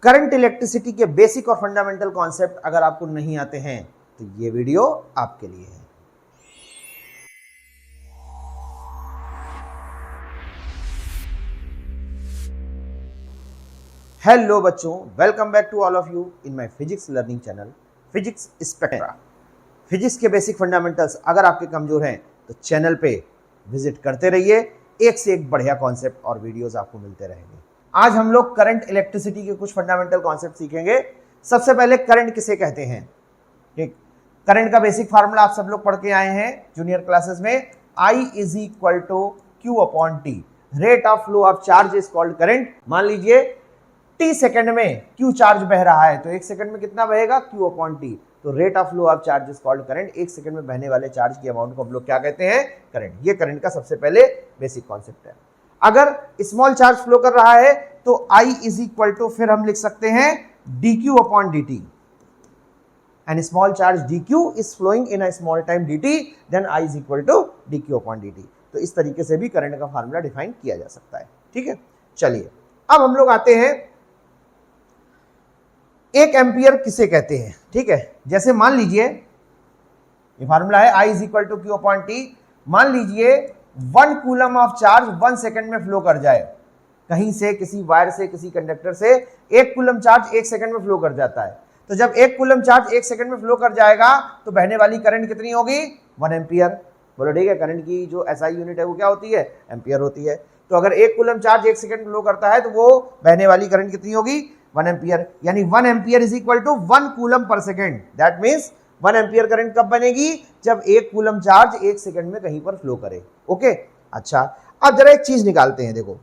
Current electricity के basic और fundamental concept अगर आपको नहीं आते हैं तो ये वीडियो आपके लिए है। हेलो बच्चों, welcome back to all of you in my physics learning channel physics spectra. फिजिक्स के बेसिक फंडामेंटल्स अगर आपके कमजोर हैं तो चैनल पे विजिट करते रहिए, एक से एक बढ़िया कॉन्सेप्ट और वीडियोस आपको मिलते रहेंगे। आज हम लोग करंट इलेक्ट्रिसिटी के कुछ फंडामेंटल कॉन्सेप्ट सीखेंगे। सबसे पहले करंट किसे कहते हैं। ठीक, करंट का बेसिक फार्मूला आप सब लोग पढ़ के आए हैं जूनियर क्लासेस में। I is equal to q upon t. Rate of flow of charge is called current. मान लीजिए टी सेकंड में क्यू चार्ज बह रहा है तो एक सेकंड में कितना बहेगा, क्यू अपॉन टी। तो rate of flow of charge is called current. एक सेकंड में बहने वाले चार्ज की अमाउंट को हम लोग क्या कहते हैं, करंट। ये करंट का सबसे पहले बेसिक कॉन्सेप्ट है। अगर स्मॉल चार्ज फ्लो कर रहा है तो I इज इक्वल टू फिर हम लिख सकते हैं dq upon dt। And small charge dq is flowing in a small time dt, then I is equal to dq upon dt। तो इस तरीके से भी करंट का फार्मूला डिफाइन किया जा सकता है। ठीक है, चलिए अब हम लोग आते हैं एक एम्पियर किसे कहते हैं। ठीक है, जैसे मान लीजिए ये फार्मूला है I is equal to q upon t. मान लीजिए 1 कूलम ऑफ चार्ज 1 सेकंड में फ्लो कर जाए। कहीं से किसी वायर से किसी कंडक्टर से 1 कूलम चार्ज 1 सेकंड में फ्लो कर जाता है। तो जब 1 कूलम चार्ज 1 सेकंड में फ्लो कर जाएगा तो बहने वाली करंट कितनी होगी, 1 एम्पियर। बोलो ठीक है, करंट की जो एसआई यूनिट है वो क्या होती है, एम्पियर होती है। तो अगर 1 कूलम चार्ज 1 सेकंड फ्लो करता है तो वो बहने वाली करंट कितनी होगी, 1 एम्पियर। यानी 1 ampere is equal to 1 coulomb per second. That means 1 ampere current कब बनेगी, जब 1 कूलम चार्ज 1 सेकंड में कहीं पर फ्लो करे। ओके, अच्छा अब जरा एक चीज निकालते हैं। देखो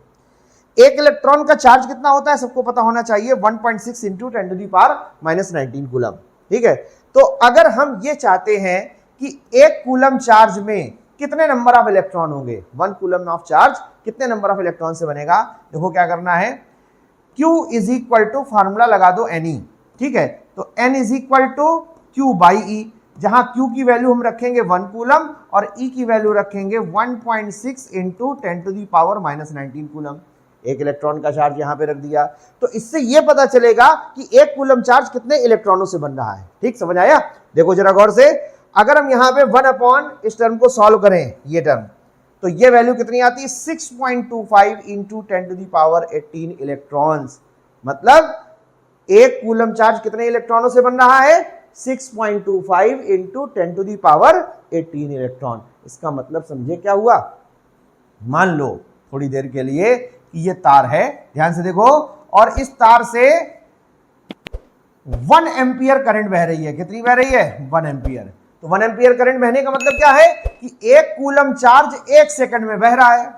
एक इलेक्ट्रॉन का चार्ज कितना होता है सबको पता होना चाहिए, 1.6 into 10 to the power -19 coulomb. ठीक है, तो अगर हम ये चाहते हैं कि 1 कूलम चार्ज में कितने नंबर ऑफ इलेक्ट्रॉन होंगे, 1 कूलम ऑफ चार्ज कितने नंबर ऑफ इलेक्ट्रॉन से बनेगा। देखो क्या करना है, Q is equal to formula लगा दो Ne। ठीक है, तो N is equal to Q by E, जहां Q की वैल्यू हम रखेंगे 1 कूलम और E की वैल्यू रखेंगे 1.6 into 10 to the power -19 coulomb. एक इलेक्ट्रॉन का चार्ज यहां पे रख दिया तो इससे यह पता चलेगा कि 1 कूलम चार्ज कितने इलेक्ट्रॉनों से बन रहा है। ठीक, समझ आया। देखो जरा गौर से, अगर हम यहां पे 1 अपॉन इस टर्म को सॉल्व करें, ये टर्म, तो ये वैल्यू कितनी आती है, 6.25 into 10 to the power 18 electrons. मतलब 1 कूलम चार्ज कितने इलेक्ट्रॉनों से बन रहा है, 6.25 into 10 to the power 18 electron. इसका मतलब समझे क्या हुआ। मान लो थोड़ी देर के लिए कि ये तार है, ध्यान से देखो, और इस तार से 1 एम्पियर करंट बह रही है। कितनी बह रही है, 1 एम्पियर। तो 1 एम्पियर करंट बहने का मतलब क्या है कि 1 कूलम चार्ज 1 सेकंड में बह रहा है।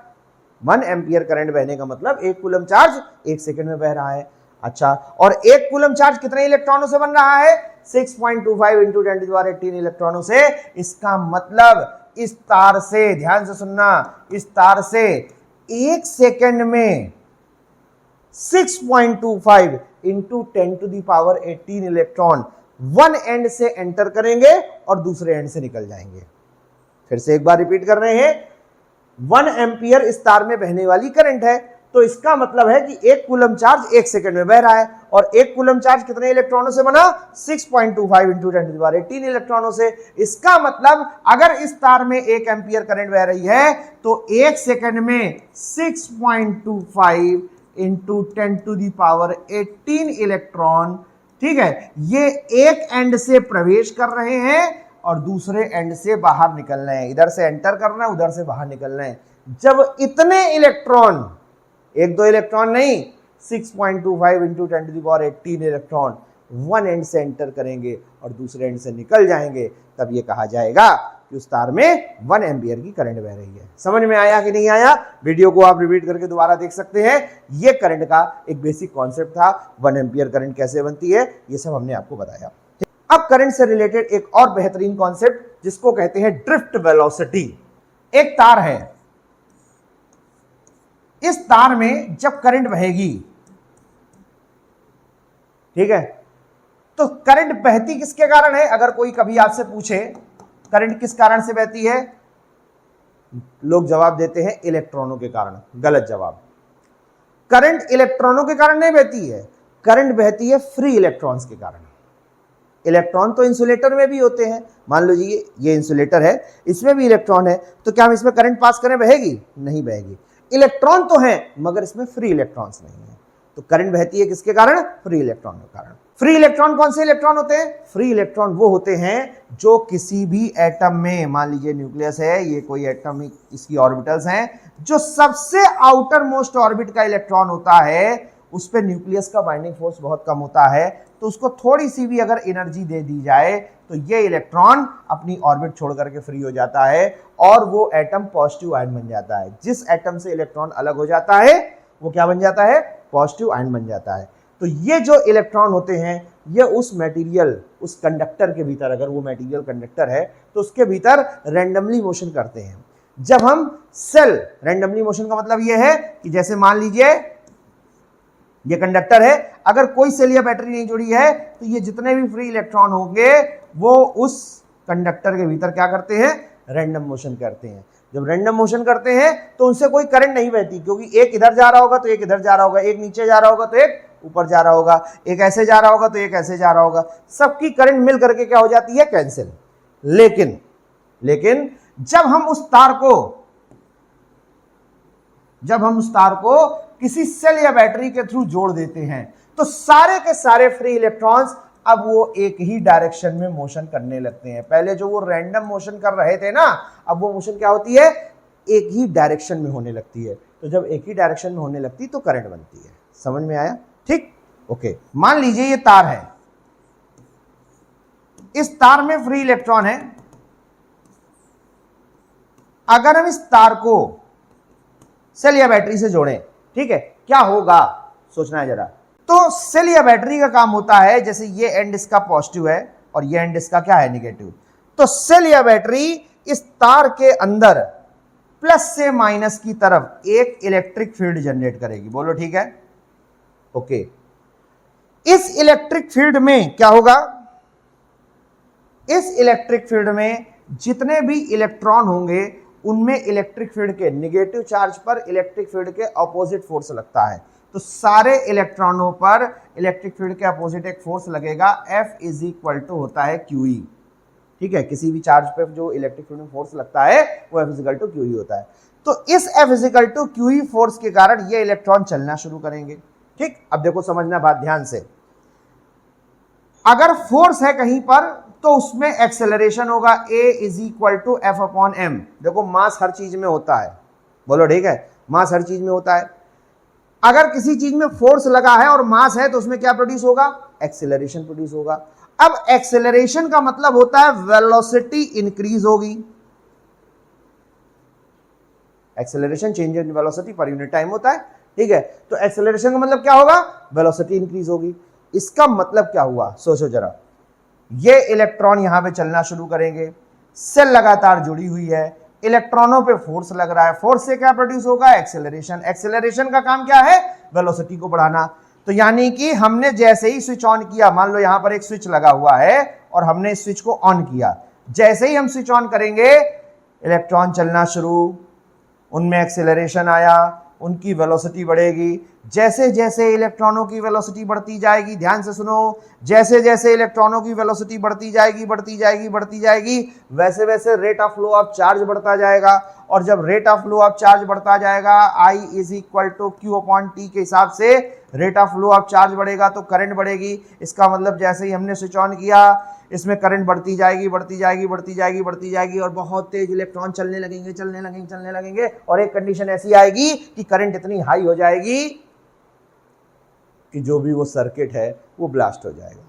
1 एम्पियर करंट बहने का मतलब 1 कूलम चार्ज 1 सेकंड में बह रहा है। अच्छा, और 1 कूलम चार्ज कितने इलेक्ट्रॉनों से बन रहा है, 6.25 इंटू 10 टू दी पावर 18 इलेक्ट्रॉनों से। इसका मतलब इस तार से, ध्यान से सुनना, इस तार से 1 सेकंड में 6.25 into 10 to the power 18 electron 1 end से एंटर करेंगे और दूसरे एंड से निकल जाएंगे। फिर से एक बार रिपीट कर रहे हैं, 1 एम्पियर इस तार में बहने वाली करंट है। तो इसका मतलब है कि 1 कूलम चार्ज 1 सेकंड में बह रहा है और 1 कूलम चार्ज कितने इलेक्ट्रॉनों से बना, 6.25 इंटू 10 टू दी पावर 18 इलेक्ट्रॉनों से। इसका मतलब अगर इस तार में 1 एम्पियर करंट बह रही है तो 1 सेकंड में 6.25 into 10 to the power 18 electron, ठीक है, ये एक एंड से प्रवेश कर रहे हैं और दूसरे एंड से बाहर निकल रहे हैं। इधर से एंटर करना है, उधर से बाहर निकल रहे हैं। जब इतने इलेक्ट्रॉन, 1-2 इलेक्ट्रॉन नहीं, 6.25 into 10 to the power 18 electron 1 end से एंटर करेंगे और दूसरे एंड से निकल जाएंगे, तब ये कहा जाएगा कि उस तार में 1 एम्पियर की करंट बह रही है। समझ में आया कि नहीं आया। वीडियो को आप रिपीट करके दोबारा देख सकते हैं। ये करंट का एक बेसिक कॉन्सेप्ट था, 1 एम्पियर करंट कैसे बनती है, ये सब हमने आपको बताया। अब करंट से रिलेटेड एक और बेहतरीन कॉन्सेप्ट जिसको कहते हैं ड्रिफ्ट वेलोसिटी। एक तार है, इस तार में जब करंट बहेगी, ठीक है, तो करंट बहती किसके कारण है। अगर कोई कभी आपसे पूछे करंट किस कारण से बहती है, लोग जवाब देते हैं इलेक्ट्रॉनों के कारण। गलत जवाब। करंट इलेक्ट्रॉनों के कारण नहीं बहती है, करंट बहती है फ्री इलेक्ट्रॉन्स के कारण। इलेक्ट्रॉन तो इंसुलेटर में भी होते हैं, मान लो जी ये इंसुलेटर है, इसमें भी इलेक्ट्रॉन है, तो क्या हम इसमें करंट पास करें, बहेगी? नहीं बहेगी। इलेक्ट्रॉन तो है मगर इसमें फ्री इलेक्ट्रॉन्स नहीं है, तो करंट बहती है किसके कारण? फ्री इलेक्ट्रॉन के कारण। फ्री इलेक्ट्रॉन कौन से इलेक्ट्रॉन होते हैं? फ्री इलेक्ट्रॉन वो होते हैं जो किसी भी एटम में, मान लीजिए न्यूक्लियस है, ये कोई एटम, इसकी ऑर्बिटल्स हैं, जो सबसे आउटर मोस्ट ऑर्बिट का इलेक्ट्रॉन होता है उस पर न्यूक्लियस का बाइंडिंग फोर्स बहुत कम होता है, तो उसको थोड़ी सी भी अगर एनर्जी दे दी जाए तो ये इलेक्ट्रॉन अपनी ऑर्बिट छोड़ करके फ्री हो जाता है और वो एटम पॉजिटिव आयन बन जाता है। जिस एटम से इलेक्ट्रॉन अलग हो जाता है वो क्या बन जाता है? पॉजिटिव आयन बन जाता है। तो ये जो इलेक्ट्रॉन होते हैं ये उस मटेरियल, उस कंडक्टर के भीतर, अगर वो मटेरियल कंडक्टर है तो उसके भीतर रैंडमली मोशन करते हैं। जब हम सेल, रैंडमली मोशन का मतलब ये है कि जैसे मान लीजिए ये कंडक्टर है, अगर कोई सेल या बैटरी नहीं जुड़ी है तो ये जितने भी फ्री इलेक्ट्रॉन होंगे वो उस कंडक्टर के भीतर क्या करते हैं? रैंडम मोशन करते हैं। जब रैंडम मोशन करते हैं तो उनसे कोई करंट नहीं बहती, क्योंकि एक इधर जा रहा होगा तो एक इधर जा रहा होगा, एक नीचे जा रहा होगा तो एक ऊपर जा रहा होगा, एक ऐसे जा रहा होगा तो एक ऐसे जा रहा होगा, सबकी करंट मिल करके क्या हो जाती है? कैंसिल। लेकिन जब हम उस तार को किसी सेल या बैटरी के थ्रू जोड़ देते हैं तो सारे के सारे फ्री इलेक्ट्रॉन्स अब वो एक ही डायरेक्शन में मोशन करने लगते हैं। पहले जो वो रैंडम मोशन कर रहे थे ना, अब वो मोशन क्या होती है? एक ही डायरेक्शन में होने लगती है। तो जब एक ही डायरेक्शन में होने लगती तो करंट बनती है। समझ में आया? ठीक, ओके। मान लीजिए ये तार है, इस तार में फ्री इलेक्ट्रॉन है। अगर हम इस तार को सेल या बैटरी से जोड़ें, ठीक है, क्या होगा? सोचना है जरा। तो सेल या बैटरी का काम होता है, जैसे ये एंड इसका पॉजिटिव है और ये एंड इसका क्या है? नेगेटिव। तो सेल या बैटरी इस तार के अंदर प्लस से माइनस की तरफ एक इलेक्ट्रिक फील्ड जनरेट करेगी। बोलो ठीक है? ओके। इस इलेक्ट्रिक फील्ड में क्या होगा? इस इलेक्ट्रिक फील्ड में जितने भी इलेक्ट्रॉन होंगे उनमें इलेक्ट्रिक फील्ड के नेगेटिव चार्ज पर इलेक्ट्रिक फील्ड के अपोजिट फोर्स लगता है। तो सारे इलेक्ट्रॉनों पर इलेक्ट्रिक फील्ड के अपोजिट एक फोर्स लगेगा। F इज इक्वल टू होता है QE। ठीक है, किसी भी चार्ज पे जो इलेक्ट्रिक फील्ड में फोर्स लगता है वो F is equal to QE होता है। तो इस F is equal to QE force के कारण ये इलेक्ट्रॉन चलना शुरू करेंगे। ठीक, अब देखो समझना बात ध्यान से। अगर फोर्स है कहीं पर तो उसमें एक्सेलरेशन होगा A is equal to F upon M। देखो मास हर चीज में होता है, बोलो ठीक है, मास हर चीज में होता है। अगर किसी चीज में फोर्स लगा है और मास है तो उसमें क्या प्रोड्यूस होगा? एक्सेलरेशन प्रोड्यूस होगा। अब एक्सेलरेशन का मतलब होता है वेलोसिटी इंक्रीज होगी। Acceleration change in velocity per unit time होता है। ठीक है, तो एक्सेलरेशन का मतलब क्या होगा? वेलोसिटी इंक्रीज होगी। इसका मतलब क्या हुआ? सोचो जरा। ये इलेक्ट्रॉन यहां पे चलना शुरू करेंगे, सेल लगातार जुड़ी हुई है, इलेक्ट्रॉनों पे फोर्स लग रहा है, फोर्स से क्या प्रोड्यूस होगा? एक्सेलरेशन। एक्सेलरेशन का काम क्या है? वेलोसिटी को बढ़ाना। तो यानी कि हमने जैसे ही स्विच ऑन किया, मान लो यहां पर एक स्विच लगा हुआ है और हमने इस स्विच को ऑन किया, जैसे ही हम स्विच ऑन करेंगे इलेक्ट्रॉन चलना शुरू, उनमें एक्सेलरेशन आया, उनकी वेलोसिटी बढ़ेगी। जैसे जैसे इलेक्ट्रॉनों की वेलोसिटी बढ़ती जाएगी, ध्यान से सुनो, जैसे जैसे इलेक्ट्रॉनों की वेलोसिटी बढ़ती जाएगी, वैसे वैसे rate of flow of charge बढ़ता जाएगा। और जब rate of flow of charge बढ़ता जाएगा, I is equal to Q upon T के हिसाब से rate of flow of charge बढ़ेगा तो करंट बढ़ेगी। इसका मतलब जैसे ही हमने स्विच ऑन किया इसमें करंट बढ़ती जाएगी और बहुत तेज इलेक्ट्रॉन चलने लगेंगे और एक कंडीशन ऐसी आएगी कि करंट इतनी हाई हो जाएगी कि जो भी वो सर्किट है वो ब्लास्ट हो जाएगा।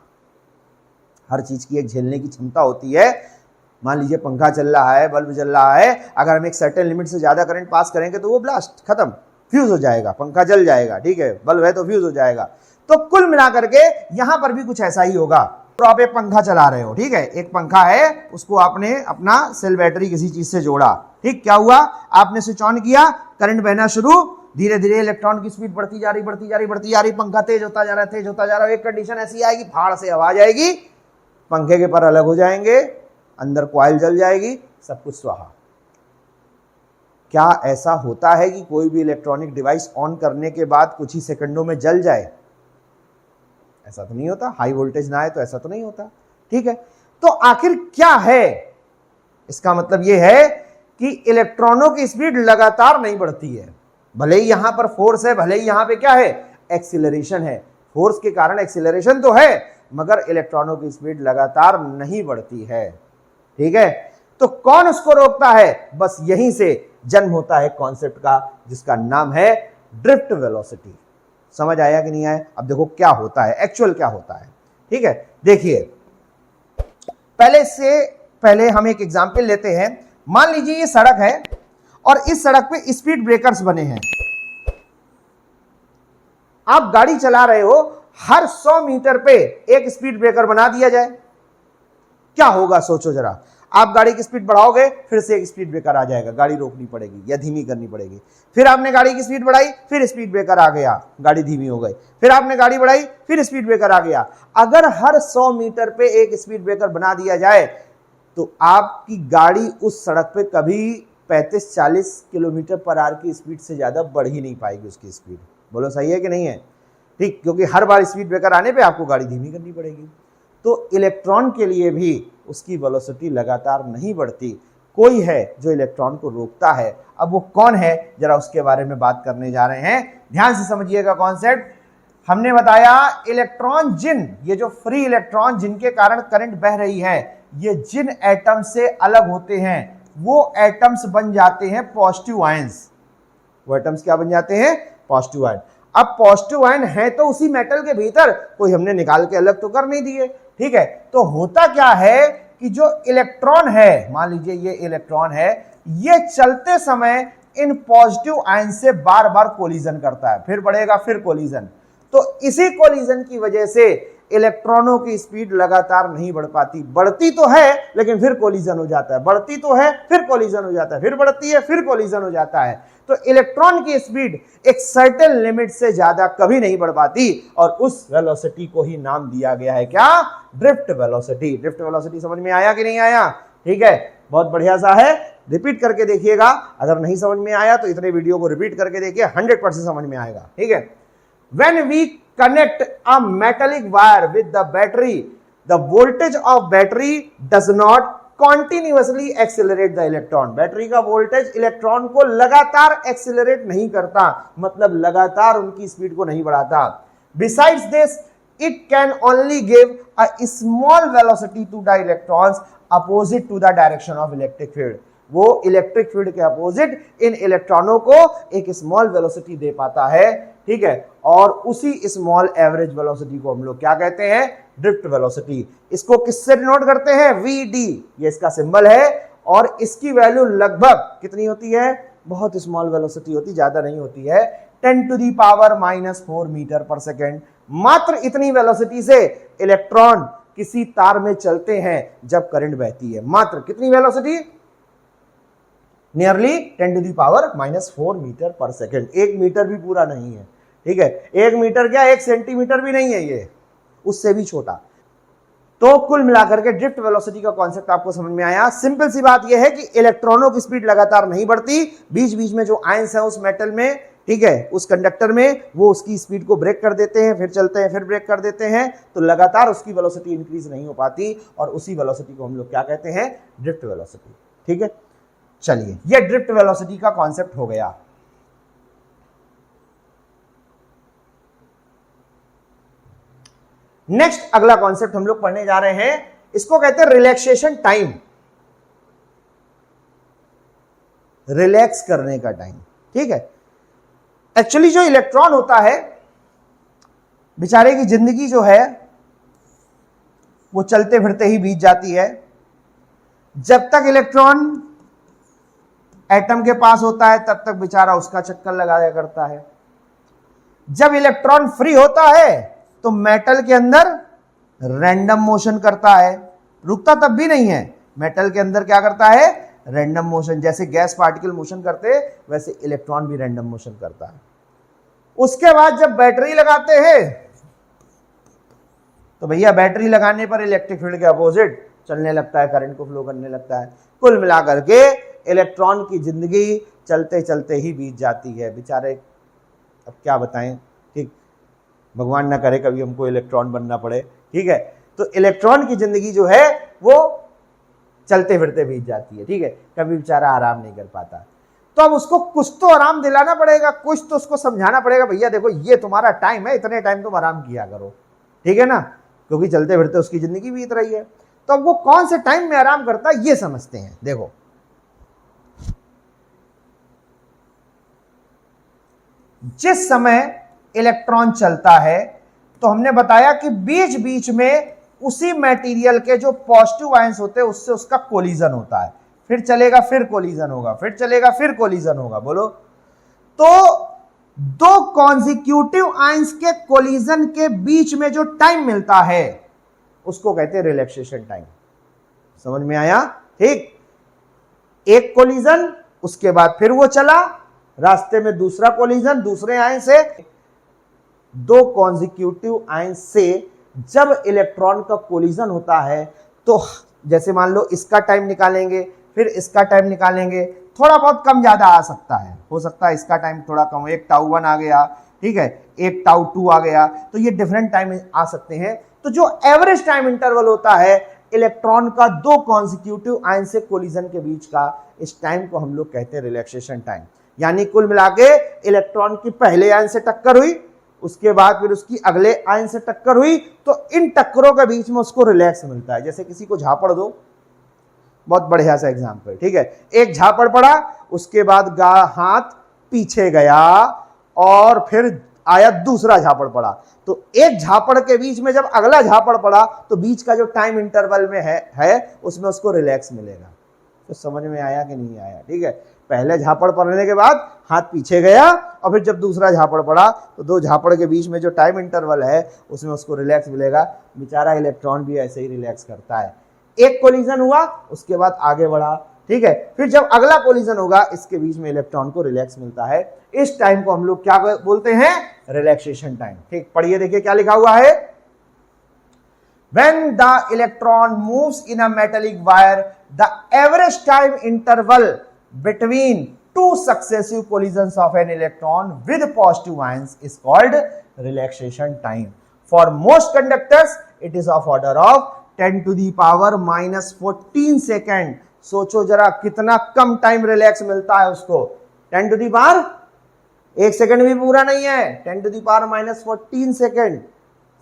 हर चीज की एक झेलने की क्षमता होती है। मान लीजिए पंखा चल रहा है, बल्ब जल रहा है, अगर हम एक सर्टेन लिमिट से ज्यादा करंट पास करेंगे तो वो ब्लास्ट, खत्म, फ्यूज हो जाएगा, पंखा जल जाएगा। ठीक है, बल्ब है तो फ्यूज हो जाएगा। तो कुल मिलाकर के यहां पर भी कुछ ऐसा ही होगा। तो आप एक पंखा चला रहे हो, ठीक है, एक पंखा है, उसको आपने अपना सेल बैटरी किसी चीज से जोड़ा। ठीक, क्या हुआ? आपने स्विच ऑन किया, करंट बहना शुरू, धीरे धीरे इलेक्ट्रॉन की स्पीड बढ़ती जा रही, पंखा तेज होता जा रहा है। एक कंडीशन ऐसी आएगी, फाड़ से आवाज आएगी, पंखे के पर अलग हो जाएंगे, अंदर कॉइल जल जाएगी, सब कुछ स्वाहा। क्या ऐसा होता है कि कोई भी इलेक्ट्रॉनिक डिवाइस ऑन करने के बाद कुछ ही सेकंडों में जल जाए? ऐसा तो नहीं होता, हाई वोल्टेज ना आए तो ऐसा तो नहीं होता, ठीक है। तो आखिर क्या है, इसका मतलब यह है कि इलेक्ट्रॉनों की स्पीड लगातार नहीं बढ़ती है। भले ही यहां पर फोर्स है, भले ही यहां पे क्या है, एक्सीलरेशन है, फोर्स के कारण एक्सीलरेशन तो है, मगर इलेक्ट्रॉनों की स्पीड लगातार नहीं बढ़ती है, ठीक है। तो कौन उसको रोकता है, बस यहीं से जन्म होता है कॉन्सेप्ट का, जिसका नाम है ड्रिफ्ट वेलोसिटी। समझ आया कि नहीं आया? अब देखो क्या होता है, एक्चुअल क्या होता है, ठीक है। देखिए पहले हम एक एग्जांपल लेते हैं। मान लीजिए ये सड़क है और इस सड़क पे स्पीड ब्रेकर्स बने हैं। आप गाड़ी चला रहे हो, हर 100 मीटर पे एक स्पीड ब्रेकर बना दिया जाए, क्या होगा सोचो जरा। आप गाड़ी की स्पीड बढ़ाओगे, फिर से एक स्पीड ब्रेकर आ जाएगा, गाड़ी रोकनी पड़ेगी या धीमी करनी पड़ेगी। फिर आपने गाड़ी की स्पीड बढ़ाई, फिर स्पीड ब्रेकर आ गया, गाड़ी धीमी हो गई। फिर आपने गाड़ी बढ़ाई, फिर स्पीड ब्रेकर आ गया। अगर हर 100 मीटर पे एक स्पीड ब्रेकर बना दिया जाए तो आपकी गाड़ी उस सड़क पे कभी 35-40 किलोमीटर पर आवर की स्पीड से ज्यादा बढ़ ही नहीं पाएगी उसकी स्पीड। बोलो सही है कि नहीं है? ठीक, क्योंकि हर बार स्पीड ब्रेकर आने पे आपको गाड़ी धीमी करनी पड़ेगी। तो इलेक्ट्रॉन के लिए भी उसकी वेलोसिटी लगातार नहीं बढ़ती, कोई है जो इलेक्ट्रॉन को रोकता है। अब वो कौन है, जरा उसके बारे में बात करने जा रहे हैं। ध्यान से समझिएगा कॉन्सेप्ट। हमने बताया इलेक्ट्रॉन ये जो फ्री इलेक्ट्रॉन जिनके कारण करंट बह रही है, ये जिन एटम से अलग होते हैं वो एटम्स बन जाते हैं पॉजिटिव आयंस। वो एटम्स क्या बन जाते हैं? Positive ion. अब पॉजिटिव आयन है तो उसी मेटल के भीतर, कोई हमने निकाल के अलग तो कर नहीं दिए, ठीक है। तो होता क्या है कि जो इलेक्ट्रॉन है, मान लीजिए ये इलेक्ट्रॉन है, ये चलते समय इन पॉजिटिव आयन से बार बार कोलिजन करता है, फिर बढ़ेगा, फिर कोलिजन। तो इसी कोलिजन की वजह से इलेक्ट्रॉनों की स्पीड लगातार नहीं बढ़ पाती। बढ़ती तो है लेकिन फिर कोलिजन हो जाता है, बढ़ती तो है फिर कोलिजन हो जाता है, फिर बढ़ती है फिर कोलिजन हो जाता है। तो इलेक्ट्रॉन की स्पीड एक सर्टेन लिमिट से ज्यादा कभी नहीं बढ़ पाती और उस वेलोसिटी को ही नाम दिया गया है क्या? Drift velocity. ड्रिफ्ट वेलोसिटी समझ में आया कि नहीं आया? ठीक है, बहुत बढ़िया सा है, रिपीट करके देखिएगा। अगर नहीं समझ में आया तो इतने वीडियो को रिपीट करके देखिए, 100% समझ में आएगा, ठीक है। When we connect a metallic wire with the battery, the voltage of battery does not continuously accelerate the electron. Battery का वोल्टेज इलेक्ट्रॉन को लगातार एक्सेलरेट नहीं करता, मतलब लगातार उनकी स्पीड को नहीं बढ़ाता। Besides this, it can only give a small velocity to the electrons opposite to the direction of electric field. वो इलेक्ट्रिक फील्ड के अपोजिट इन इलेक्ट्रॉनों को एक स्मॉल वेलोसिटी दे पाता है, ठीक है। और उसी स्मॉल एवरेज वेलोसिटी को हम लोग क्या कहते हैं? Drift velocity. इसको किससे डिनोट करते हैं? VD, ये इसका सिंबल है। और इसकी वैल्यू लगभग कितनी होती है? बहुत स्मॉल वेलोसिटी होती, ज्यादा नहीं होती है, 10⁻⁻⁴ मीटर पर सेकेंड। मात्र इतनी वेलोसिटी से इलेक्ट्रॉन किसी तार में चलते हैं जब करंट बहती है। मात्र कितनी वेलोसिटी? नियरली 10⁻⁻⁴ मीटर पर सेकेंड। 1 मीटर भी पूरा नहीं है, ठीक है। 1 मीटर क्या, 1 सेंटीमीटर भी नहीं है, ये उससे भी छोटा। तो कुल मिलाकर के ड्रिफ्ट वेलोसिटी का कॉन्सेप्ट आपको समझ में आया। सिंपल सी बात यह है कि इलेक्ट्रॉनों की स्पीड लगातार नहीं बढ़ती, बीच बीच में जो आयंस है उस मेटल में, ठीक है, उस कंडक्टर में, वो उसकी स्पीड को ब्रेक कर देते हैं, फिर चलते हैं, फिर ब्रेक कर देते हैं। तो लगातार उसकी वेलोसिटी इंक्रीज नहीं हो पाती और उसी वेलोसिटी को हम लोग क्या कहते हैं? ड्रिफ्ट वेलोसिटी, ठीक है। चलिए, ये ड्रिफ्ट वेलोसिटी का कॉन्सेप्ट हो गया। नेक्स्ट अगला कॉन्सेप्ट हम लोग पढ़ने जा रहे हैं, इसको कहते हैं रिलैक्सेशन टाइम, रिलैक्स करने का टाइम, ठीक है। एक्चुअली जो इलेक्ट्रॉन होता है, बेचारे की जिंदगी जो है वो चलते फिरते ही बीत जाती है। जब तक इलेक्ट्रॉन एटम के पास होता है तब तक बेचारा उसका चक्कर लगाया करता है। जब इलेक्ट्रॉन फ्री होता है तो मेटल के अंदर रैंडम मोशन करता है, रुकता तब भी नहीं है। मेटल के अंदर क्या करता है? Random motion. जैसे गैस पार्टिकल मोशन करते वैसे इलेक्ट्रॉन भी रैंडम मोशन करता है। उसके बाद जब बैटरी लगाते हैं तो भैया बैटरी लगाने पर इलेक्ट्रिक फील्ड के अपोजिट चलने लगता है, करंट को फ्लो करने लगता है। कुल मिलाकर के इलेक्ट्रॉन की जिंदगी चलते चलते ही बीत जाती है बेचारे। अब क्या बताएं, ठीक। भगवान ना करे कभी हमको इलेक्ट्रॉन बनना पड़े, ठीक है। तो इलेक्ट्रॉन की जिंदगी जो है वो चलते फिरते बीत जाती है, ठीक है, कभी बेचारा आराम नहीं कर पाता। तो अब उसको कुछ तो आराम दिलाना पड़ेगा, कुछ तो उसको समझाना पड़ेगा, भैया देखो ये तुम्हारा टाइम है, इतने टाइम तुम आराम किया करो, ठीक है ना, क्योंकि चलते फिरते उसकी जिंदगी बीत रही है। तो अब वो कौन से टाइम में आराम करता है ये समझते हैं। देखो जिस समय इलेक्ट्रॉन चलता है तो हमने बताया कि बीच बीच में उसी मटेरियल के जो पॉजिटिव आयंस होते हैं उससे उसका कोलिजन होता है, फिर चलेगा फिर कोलिजन होगा, फिर चलेगा फिर कोलिजन होगा। बोलो, तो दो कॉन्जिक्यूटिव आयंस के कोलिजन के बीच में जो टाइम मिलता है उसको कहते हैं रिलैक्सेशन टाइम। समझ में आया? ठीक, एक कोलिजन, उसके बाद फिर वो चला, रास्ते में दूसरा कोलिजन दूसरे आयन से, दो कॉन्जिक्यूटिव आयन से जब इलेक्ट्रॉन का कोलिजन होता है तो जैसे मान लो इसका टाइम निकालेंगे फिर इसका टाइम निकालेंगे, थोड़ा बहुत कम ज्यादा आ सकता है, हो सकता है इसका टाइम थोड़ा कम हो, एक टाउ 1 आ गया, ठीक है, एक टाउ 2 आ गया, तो ये डिफरेंट टाइम आ सकते हैं। तो जो एवरेज टाइम इंटरवल होता है इलेक्ट्रॉन का दो कॉन्जिक्यूटिव आयन से कोलिजन के बीच का, इस टाइम को हम लोग कहते हैं रिलैक्सेशन टाइम। यानी कुल मिला के इलेक्ट्रॉन की पहले आयन से टक्कर हुई, उसके बाद फिर उसकी अगले आयन से टक्कर हुई, तो इन टक्करों के बीच में उसको रिलैक्स मिलता है। जैसे किसी को झापड़ दो, बहुत बढ़िया सा एग्जांपल, ठीक है, एक झापड़ पड़ा, उसके बाद हाथ पीछे गया और फिर आया दूसरा झापड़ पड़ा, तो एक झापड़ के बीच में जब अगला झापड़ पड़ा तो बीच का जो टाइम इंटरवल में है उसमें उसको रिलैक्स मिलेगा। तो समझ में आया कि नहीं आया? ठीक है, पहले झापड़ पड़ने के बाद हाथ पीछे गया और फिर जब दूसरा झापड़ पड़ा तो दो झापड़ के बीच में जो टाइम इंटरवल है उसमें उसको रिलैक्स मिलेगा। बेचारा इलेक्ट्रॉन भी ऐसे ही रिलैक्स करता है। एक कोलिजन हुआ, उसके बाद आगे बढ़ा, ठीक है, फिर जब अगला कोलिजन होगा इसके बीच में इलेक्ट्रॉन को रिलैक्स मिलता है। इस टाइम को हम लोग क्या बोलते हैं? Relaxation time. ठीक, पढ़िए, देखिए क्या लिखा हुआ है। When the electron moves in a metallic wire, the average time interval between two successive collisions of an electron with positive ions is called relaxation time. For most conductors, it is of order of 10 to the power minus 14 second. सोचो जरा कितना कम time relax मिलता है उसको। 10 to the power, एक second भी पूरा नहीं है, 10 to the power minus 14 second.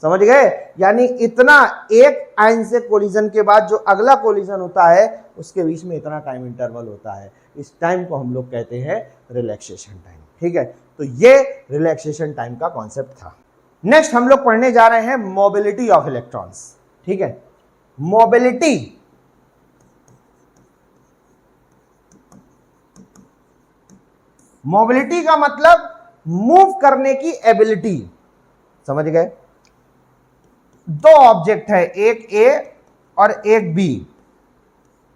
समझ गए? यानी इतना एक आयन से कोलिजन के बाद जो अगला कोलिजन होता है उसके बीच में इतना टाइम इंटरवल होता है। इस टाइम को हम लोग कहते हैं रिलैक्सेशन टाइम। ठीक है, तो ये रिलैक्सेशन टाइम का कॉन्सेप्ट था। नेक्स्ट हम लोग पढ़ने जा रहे हैं मोबिलिटी ऑफ इलेक्ट्रॉन्स। ठीक है, मोबिलिटी मोबिलिटी का मतलब मूव करने की एबिलिटी। समझ गए? दो ऑब्जेक्ट है, एक ए और एक बी,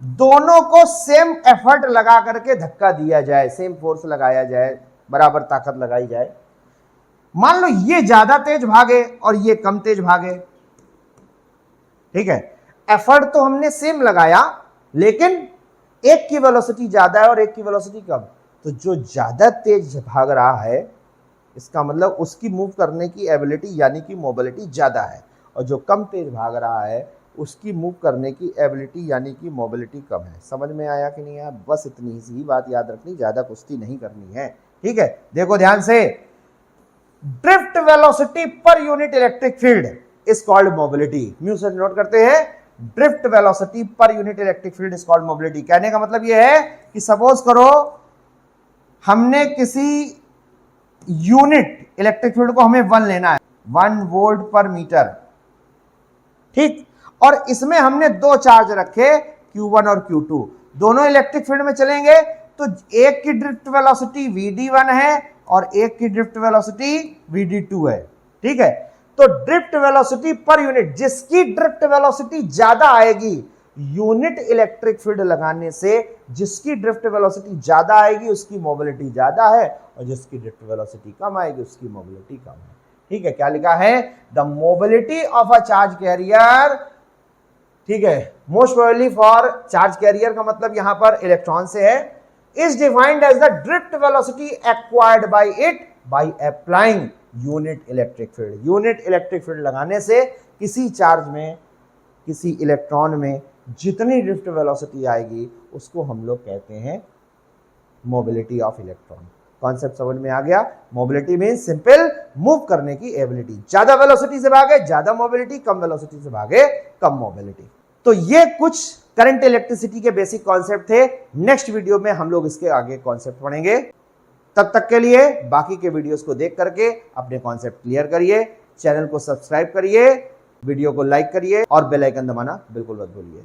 दोनों को सेम एफर्ट लगा करके धक्का दिया जाए, सेम फोर्स लगाया जाए, बराबर ताकत लगाई जाए। मान लो ये ज्यादा तेज भागे और ये कम तेज भागे। ठीक है, एफर्ट तो हमने सेम लगाया लेकिन एक की वेलोसिटी ज्यादा है और एक की वेलोसिटी कम, तो जो ज्यादा तेज भाग रहा है इसका मतलब उसकी मूव करने की एबिलिटी यानी कि मोबिलिटी ज्यादा है, और जो कम तेज भाग रहा है उसकी मूव करने की एबिलिटी यानी कि मोबिलिटी कम है। समझ में आया कि नहीं आया? बस इतनी सी बात याद रखनी, ज्यादा कुश्ती नहीं करनी है। ठीक है, देखो ध्यान से, drift velocity per unit electric field is called mobility. Mu से नोट करते हैं, drift velocity per unit electric field is called mobility. कहने का मतलब यह है कि सपोज करो हमने किसी यूनिट इलेक्ट्रिक फील्ड को हमें 1 लेना है, 1 वोल्ट पर मीटर। ठीक, और इसमें हमने दो चार्ज रखे Q1 और Q2, दोनों इलेक्ट्रिक फील्ड में चलेंगे, तो एक की ड्रिफ्ट वेलोसिटी Vd1 है और एक की ड्रिफ्ट वेलोसिटी Vd2 है। ठीक है, तो ड्रिफ्ट वेलोसिटी पर यूनिट, जिसकी ड्रिफ्ट वेलोसिटी ज्यादा आएगी, यूनिट इलेक्ट्रिक फील्ड लगाने से जिसकी ड्रिफ्ट वेलोसिटी ज्यादा आएगी उसकी मोबिलिटी ज्यादा है, और जिसकी ड्रिफ्ट वेलोसिटी कम आएगी उसकी मोबिलिटी कम है। ठीक है, क्या लिखा है? The mobility of a charge carrier, ठीक है, most probably for charge carrier का मतलब यहां पर इलेक्ट्रॉन से है, is defined as the drift velocity acquired by it by applying unit electric field. Unit electric field लगाने से किसी चार्ज में, किसी इलेक्ट्रॉन में जितनी ड्रिफ्ट वेलोसिटी आएगी उसको हम लोग कहते हैं मोबिलिटी ऑफ इलेक्ट्रॉन। कॉन्सेप्ट समझ में आ गया? मोबिलिटी मींस सिंपल मूव करने की एबिलिटी। ज्यादा वेलोसिटी से भागे ज्यादा मोबिलिटी, कम वेलोसिटी से भागे कम मोबिलिटी। तो ये कुछ करंट इलेक्ट्रिसिटी के बेसिक कॉन्सेप्ट थे। नेक्स्ट वीडियो में हम लोग इसके आगे कॉन्सेप्ट पढ़ेंगे। तब तक के लिए बाकी के वीडियोस को देख करके अपने कॉन्सेप्ट क्लियर करिए। चैनल को सब्सक्राइब करिए, वीडियो को लाइक करिए और बेल आइकन दबाना बिल्कुल मत भूलिए।